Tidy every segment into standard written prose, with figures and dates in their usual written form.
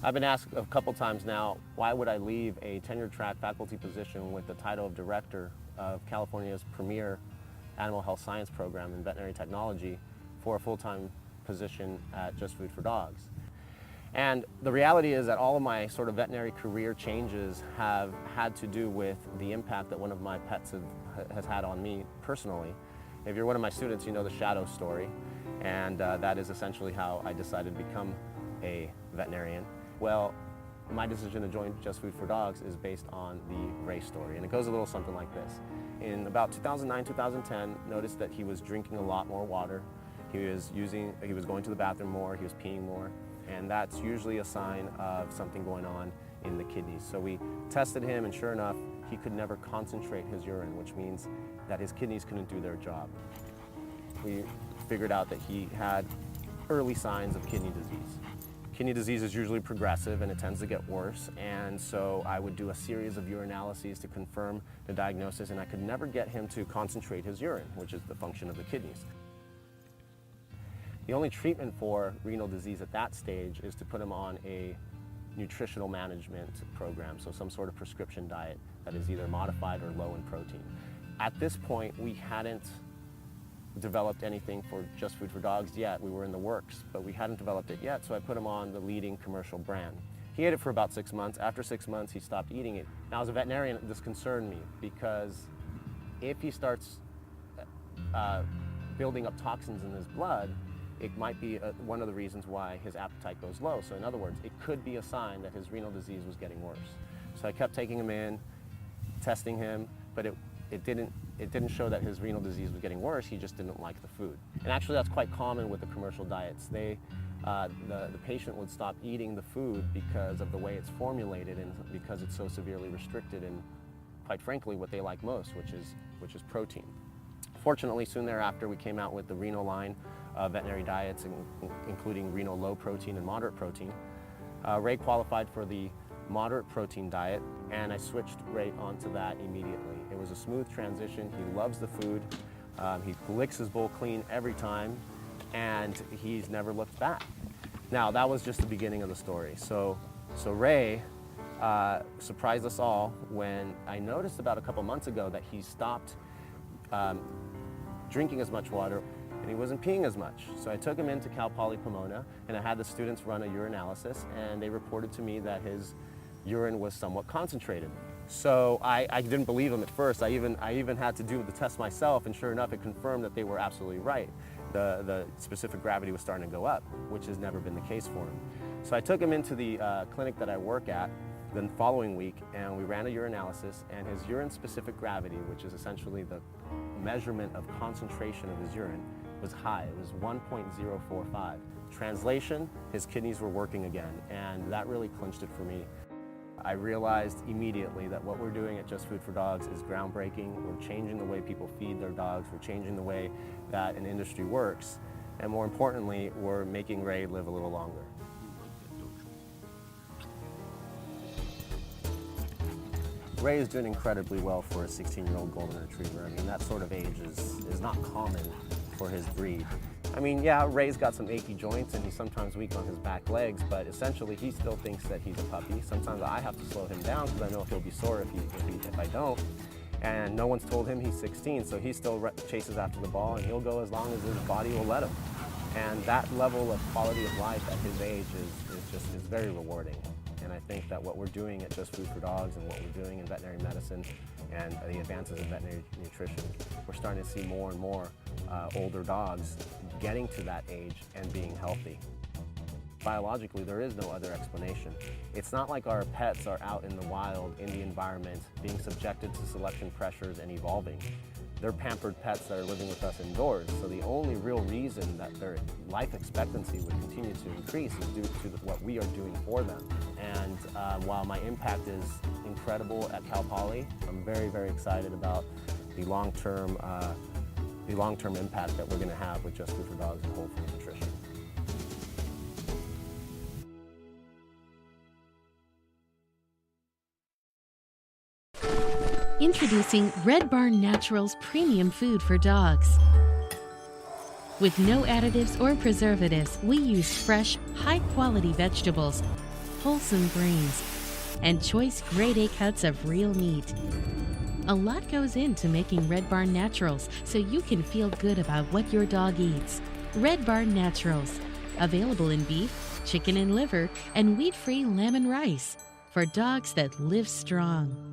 I've been asked a couple times now, why would I leave a tenure-track faculty position with the title of director of California's premier animal health science program in veterinary technology for a full-time position at Just Food for Dogs. And the reality is that all of my sort of veterinary career changes have had to do with the impact that one of my pets has had on me personally. If you're one of my students, you know the Shadow story, and that is essentially how I decided to become a veterinarian. Well, my decision to join Just Food for Dogs is based on the Ray story, and it goes a little something like this. In about 2009, 2010, noticed that he was drinking a lot more water. He was going to the bathroom more, he was peeing more, and that's usually a sign of something going on in the kidneys. So we tested him, and sure enough, he could never concentrate his urine, which means that his kidneys couldn't do their job. We figured out that he had early signs of kidney disease. Kidney disease is usually progressive and it tends to get worse, and so I would do a series of urinalyses to confirm the diagnosis, and I could never get him to concentrate his urine, which is the function of the kidneys. The only treatment for renal disease at that stage is to put him on a nutritional management program, so some sort of prescription diet that is either modified or low in protein. At this point, we hadn't developed anything for Just Food for Dogs yet. We were in the works, but we hadn't developed it yet, so I put him on the leading commercial brand. He ate it for about 6 months. After 6 months, he stopped eating it. Now, as a veterinarian, this concerned me because if he starts building up toxins in his blood, it might be one of the reasons why his appetite goes low. So in other words, it could be a sign that his renal disease was getting worse. So I kept taking him in, testing him, but it didn't show that his renal disease was getting worse. He just didn't like the food. And actually that's quite common with the commercial diets. The patient would stop eating the food because of the way it's formulated and because it's so severely restricted in, quite frankly, what they like most, which is protein. Fortunately, soon thereafter, we came out with the Reno line of veterinary diets, including Reno low protein and moderate protein. Ray qualified for the moderate protein diet, and I switched Ray onto that immediately. It was a smooth transition. He loves the food. He licks his bowl clean every time, and he's never looked back. Now, that was just the beginning of the story. So Ray surprised us all when I noticed about a couple months ago that he stopped drinking as much water, and he wasn't peeing as much. So I took him into Cal Poly Pomona, and I had the students run a urinalysis, and they reported to me that his urine was somewhat concentrated. So I didn't believe him at first. I even had to do the test myself, and sure enough, it confirmed that they were absolutely right. The specific gravity was starting to go up, which has never been the case for him. So I took him into the clinic that I work at the following week, and we ran a urinalysis, and his urine-specific gravity, which is essentially the measurement of concentration of his urine, was high. It was 1.045. Translation, his kidneys were working again, and that really clinched it for me. I realized immediately that what we're doing at Just Food for Dogs is groundbreaking. We're changing the way people feed their dogs. We're changing the way that an industry works. And more importantly, we're making Ray live a little longer. Ray is doing incredibly well for a 16-year-old golden retriever. I mean, that sort of age is not common for his breed. I mean, yeah, Ray's got some achy joints and he's sometimes weak on his back legs, but essentially he still thinks that he's a puppy. Sometimes I have to slow him down because I know he'll be sore if I don't. And no one's told him he's 16, so he still chases after the ball, and he'll go as long as his body will let him. And that level of quality of life at his age is very rewarding. And I think that what we're doing at Just Food for Dogs and what we're doing in veterinary medicine and the advances in veterinary nutrition, we're starting to see more and more older dogs getting to that age and being healthy. Biologically, there is no other explanation. It's not like our pets are out in the wild, in the environment, being subjected to selection pressures and evolving. They're pampered pets that are living with us indoors, so the only real reason that their life expectancy would continue to increase is due to what we are doing for them. And while my impact is incredible at Cal Poly, I'm very, very excited about the long-term impact that we're going to have with Just Food for Dogs and Whole Food Nutrition. Introducing Red Barn Naturals premium food for dogs. With no additives or preservatives, we use fresh, high-quality vegetables wholesome grains, and choice grade A cuts of real meat. A lot goes into making Red Barn Naturals so you can feel good about what your dog eats. Red Barn Naturals, available in beef, chicken and liver, and wheat-free lamb and rice for dogs that live strong.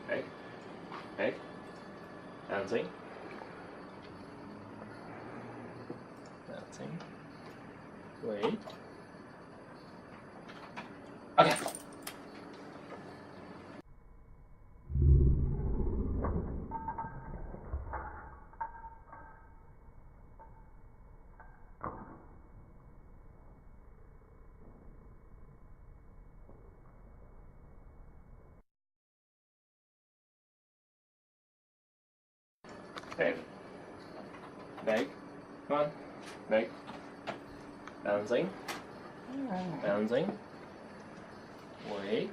Hey, hey, bouncing, bouncing, wait, okay. Babe. Babe. Come on. Babe. Bouncing. Bouncing. Wait.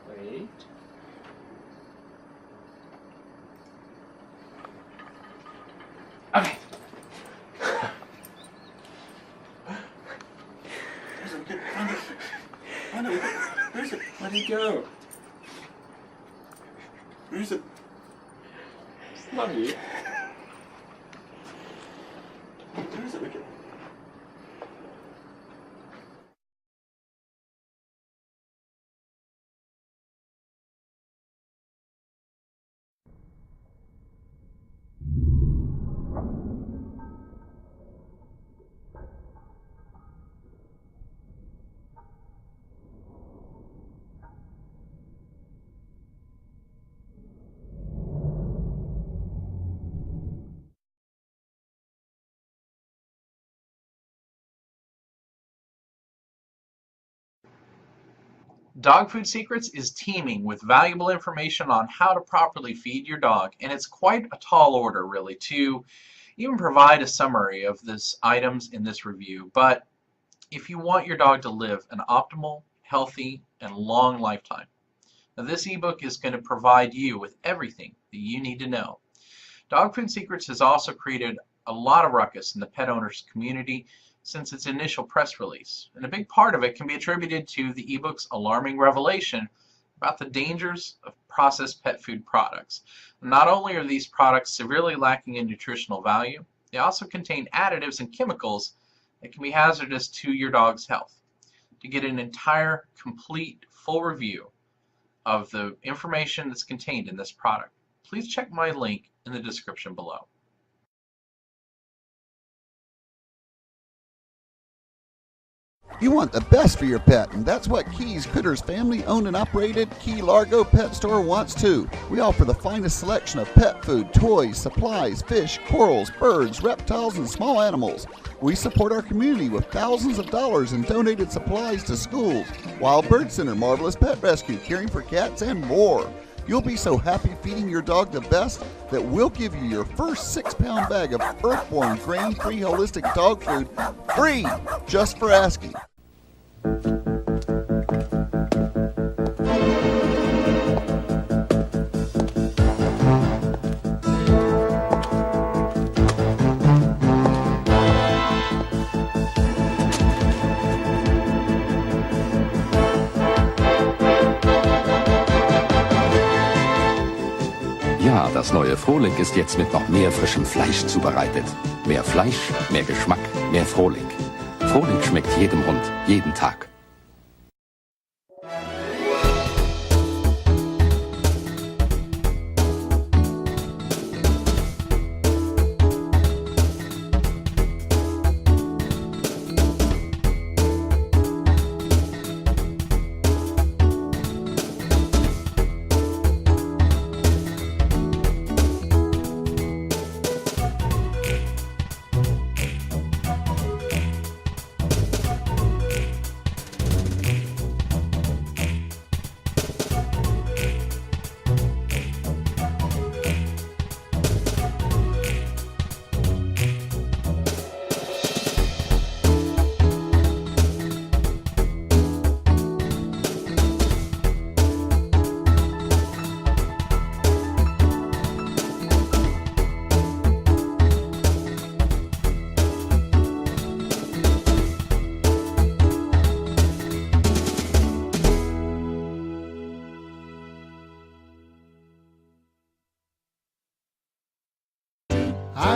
Wait. Okay. Where's it? Let it go. Where's it? Love you. Where is it, Wicked? Dog Food Secrets is teeming with valuable information on how to properly feed your dog, and it's quite a tall order, really, to even provide a summary of these items in this review. But if you want your dog to live an optimal, healthy, and long lifetime, now this ebook is going to provide you with everything that you need to know. Dog Food Secrets has also created a lot of ruckus in the pet owners community since its initial press release, and a big part of it can be attributed to the ebook's alarming revelation about the dangers of processed pet food products. Not only are these products severely lacking in nutritional value, they also contain additives and chemicals that can be hazardous to your dog's health. To get an entire, complete, full review of the information that's contained in this product, please check my link in the description below. You want the best for your pet, and that's what Key's Critters family owned and operated Key Largo Pet Store wants too. We offer the finest selection of pet food, toys, supplies, fish, corals, birds, reptiles, and small animals. We support our community with thousands of dollars in donated supplies to schools, Wild Bird Center, Marvelous Pet Rescue, caring for cats, and more. You'll be so happy feeding your dog the best that we'll give you your first 6-pound bag of Earthborn grain-free holistic dog food free, just for asking. Ja, das neue Frohlich ist jetzt mit noch mehr frischem Fleisch zubereitet. Mehr Fleisch, mehr Geschmack, mehr Frohlich. Frohlich schmeckt jedem Hund, jeden Tag.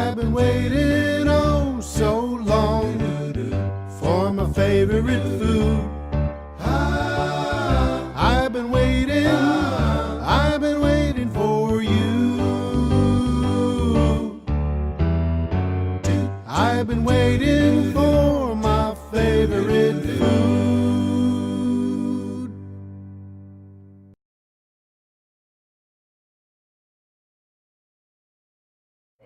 I've been waiting oh so long for my favorite food. I've been waiting for you. I've been waiting for my favorite food.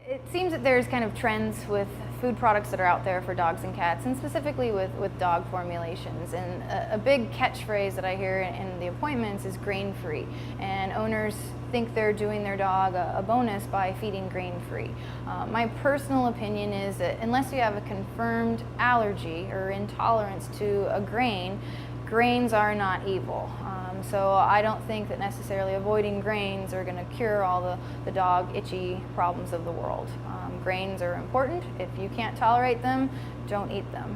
It seems that there's kind of trends with food products that are out there for dogs and cats, and specifically with dog formulations. And a big catchphrase that I hear in the appointments is grain-free. And owners think they're doing their dog a bonus by feeding grain-free. My personal opinion is that unless you have a confirmed allergy or intolerance to a grain, grains are not evil. So I don't think that necessarily avoiding grains are going to cure all the dog itchy problems of the world. Grains are important. If you can't tolerate them, don't eat them.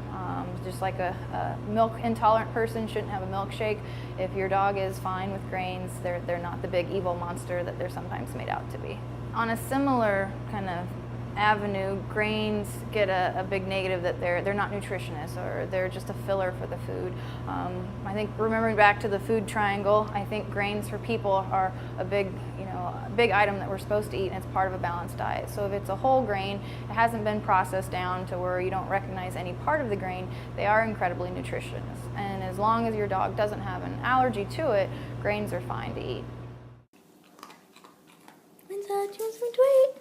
Just like a milk intolerant person shouldn't have a milkshake. If your dog is fine with grains, they're not the big evil monster that they're sometimes made out to be. On a similar kind of avenue, grains get a big negative that they're not nutritionists, or they're just a filler for the food. I think, remembering back to the food triangle, I think grains for people are a big item that we're supposed to eat, and it's part of a balanced diet. So if it's a whole grain, it hasn't been processed down to where you don't recognize any part of the grain, they are incredibly nutritious. And as long as your dog doesn't have an allergy to it, grains are fine to eat. When's that? Do you want some to eat?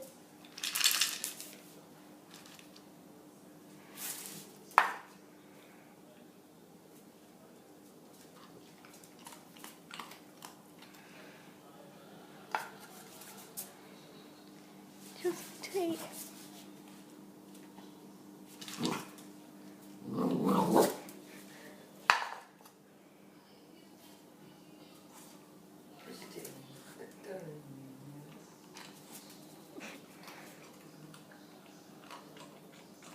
Just take.